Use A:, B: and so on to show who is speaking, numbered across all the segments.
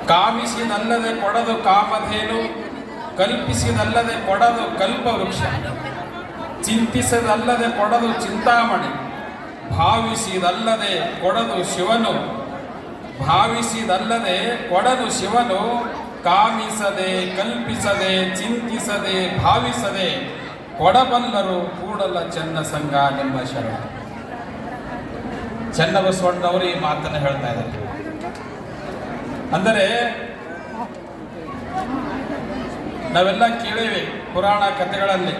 A: ಕಾಮಿಸಿದಲ್ಲದೆ ಕೊಡದು ಕಾಮಧೇನು, ಕಲ್ಪಿಸಿದಲ್ಲದೆ ಕೊಡದು ಕಲ್ಪವೃಕ್ಷ, ಚಿಂತಿಸದಲ್ಲದೆ ಕೊಡದು ಚಿಂತಾಮಣಿ, ಭಾವಿಸಿದಲ್ಲದೆ ಕೊಡದು ಶಿವನು, ಭಾವಿಸಿದಲ್ಲದೆ ಕೊಡದು ಶಿವನು, ಕಾಮಿಸದೆ ಕಲ್ಪಿಸದೆ ಚಿಂತಿಸದೆ ಭಾವಿಸದೆ ಕೊಡಬಲ್ಲರು ಕೂಡಲ ಚೆನ್ನ ಸಂಘ ನಿಮ್ಮ ಶರಣ. ಚನ್ನಬಸವಣ್ಣವರು ಈ ಮಾತನ್ನು ಹೇಳ್ತಾ ಇದ್ದಾರೆ. ಅಂದರೆ ನಾವೆಲ್ಲ ಕೇಳೇವೆ ಪುರಾಣ ಕಥೆಗಳಲ್ಲಿ,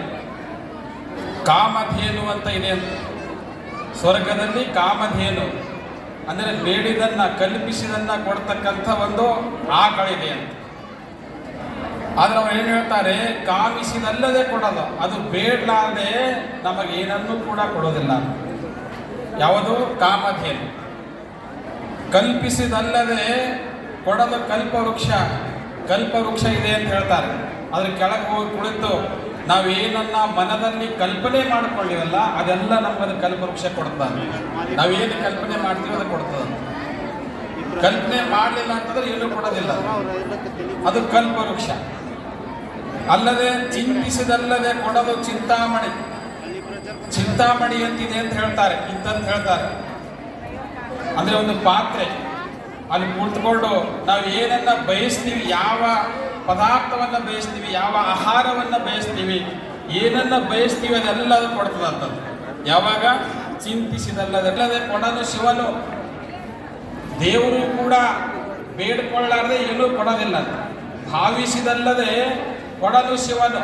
A: ಕಾಮಧೇನು ಅಂತ ಇದೆ ಅಂತ. ಸ್ವರ್ಗದಲ್ಲಿ ಕಾಮಧೇನು ಅಂದರೆ ಬೇಡಿದನ್ನ ಕಲ್ಪಿಸಿದನ್ನ ಕೊಡ್ತಕ್ಕಂಥ ಒಂದು ಆಕಳಿದೆ ಅಂತ. ಆದ್ರೆ ಅವ್ರು ಏನು ಹೇಳ್ತಾರೆ, ಕಾಮಿಸಿದಲ್ಲದೆ ಕೊಡೋದು, ಅದು ಬೇಡಲಾರದೆ ನಮಗೇನನ್ನೂ ಕೂಡ ಕೊಡೋದಿಲ್ಲ. ಯಾವುದು? ಕಾಮಧೇನು. ಕಲ್ಪಿಸಿದಲ್ಲದೆ ಕೊಡೋದು ಕಲ್ಪವೃಕ್ಷ. ಕಲ್ಪವೃಕ್ಷ ಇದೆ ಅಂತ ಹೇಳ್ತಾರೆ. ಅದ್ರ ಕೆಳಗೆ ಹೋಗಿ ಕುಳಿತು ನಾವೇನನ್ನ ಮನದಲ್ಲಿ ಕಲ್ಪನೆ ಮಾಡ್ಕೊಳ್ಳಿವಲ್ಲ, ಅದೆಲ್ಲ ನಮ್ಮದು ಕಲ್ಪವೃಕ್ಷ ಕೊಡ್ತಾನೆ. ನಾವೇನು ಕಲ್ಪನೆ ಮಾಡ್ತೀವಿ ಅದು ಕೊಡ್ತದೆ. ಕಲ್ಪನೆ ಮಾಡಲಿಲ್ಲ ಅಂತಂದ್ರೆ ಏನೂ ಕೊಡೋದಿಲ್ಲ. ಅದು ಕಲ್ಪವೃಕ್ಷ. ಅಲ್ಲದೆ ಚಿಂತಿಸಿದಲ್ಲದೆ ಕೊಡೋದು ಚಿಂತಾಮಣಿ. ಚಿಂತಾಮಣಿ ಅಂತಿದೆ ಅಂತ ಹೇಳ್ತಾರೆ, ಇಂತಂತ ಹೇಳ್ತಾರೆ. ಅಂದ್ರೆ ಒಂದು ಪಾತ್ರೆ, ಅಲ್ಲಿ ಕುಳಿತುಕೊಂಡು ನಾವು ಏನನ್ನ ಬಯಸ್ತೀವಿ, ಯಾವ ಪದಾರ್ಥವನ್ನ ಬಯಸ್ತೀವಿ, ಯಾವ ಆಹಾರವನ್ನ ಬಯಸ್ತೀವಿ, ಏನನ್ನ ಬಯಸ್ತೀವಿ ಅದೆಲ್ಲ ಅದು ಕೊಡ್ತದಂಥದ್ದು. ಯಾವಾಗ? ಚಿಂತಿಸಿದಲ್ಲದೆ ಕೊಡಲು ಶಿವನು. ದೇವರು ಕೂಡ ಬೇಡ್ಕೊಳ್ಳಾರ್ದೆ ಏನೂ ಕೊಡೋದಿಲ್ಲ. ಭಾವಿಸಿದಲ್ಲದೆ ಕೊಡಲು ಶಿವನು.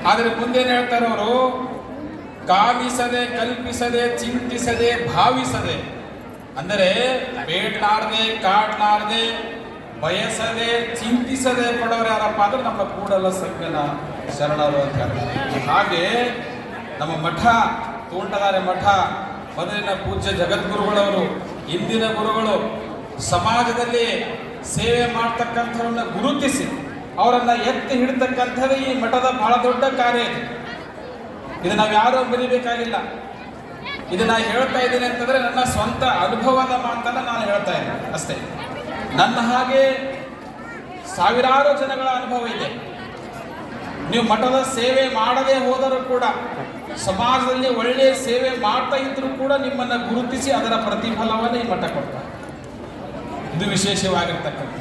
A: ಆದರೆ ಮುಂದೇನು ಹೇಳ್ತಾರೆ ಅವರು? ಕಾಮಿಸದೆ ಕಲ್ಪಿಸದೆ ಚಿಂತಿಸದೆ ಭಾವಿಸದೆ, ಅಂದರೆ ಬೇಡ್ಲಾರ್ದೆ ಕಾಡ್ಲಾರ್ದೆ ಬಯಸದೆ ಚಿಂತಿಸದೆ ಕೊಡೋರು ಯಾರಪ್ಪ ಅಂದ್ರೆ ನಮ್ಮ ಕೂಡಲ ಸಂಗನ ಶರಣರು ಅಂತ ಹೇಳ್ತಾರೆ. ಹಾಗೆ ನಮ್ಮ ಮಠ, ತೋಂಟದಾರ್ಯ ಮಠ, ಮೊದಲಿನ ಪೂಜ್ಯ ಜಗದ್ಗುರುಗಳವರು, ಇಂದಿನ ಗುರುಗಳು ಸಮಾಜದಲ್ಲಿ ಸೇವೆ ಮಾಡ್ತಕ್ಕಂಥವ್ರನ್ನ ಗುರುತಿಸಿ ಅವರನ್ನ ಎತ್ತಿ ಹಿಡ್ತಕ್ಕಂಥದ್ದು ಈ ಮಠದ ಬಹಳ ದೊಡ್ಡ ಕಾರ್ಯ ಇದೆ. ಇದು ನಾವು ಯಾರೂ ಬರೀಬೇಕಾಗಿಲ್ಲ. ಇದು ನಾನು ಹೇಳ್ತಾ ಇದ್ದೀನಿ ಅಂತಂದ್ರೆ ನನ್ನ ಸ್ವಂತ ಅನುಭವದ ಮಾತನ್ನ ನಾನು ಹೇಳ್ತಾ ಇದ್ದೀನಿ ಅಷ್ಟೇ. ನನ್ನ ಹಾಗೆ ಸಾವಿರಾರು ಜನಗಳ ಅನುಭವ ಇದೆ. ನೀವು ಮಠದ ಸೇವೆ ಮಾಡದೇ ಹೋದರೂ ಕೂಡ, ಸಮಾಜದಲ್ಲಿ ಒಳ್ಳೆಯ ಸೇವೆ ಮಾಡ್ತಾ ಇದ್ರೂ ಕೂಡ ನಿಮ್ಮನ್ನು ಗುರುತಿಸಿ ಅದರ ಪ್ರತಿಫಲವನ್ನು ಈ ಮಠ ಕೊಡ್ತಾರೆ. ಇದು ವಿಶೇಷವಾಗಿರ್ತಕ್ಕಂಥ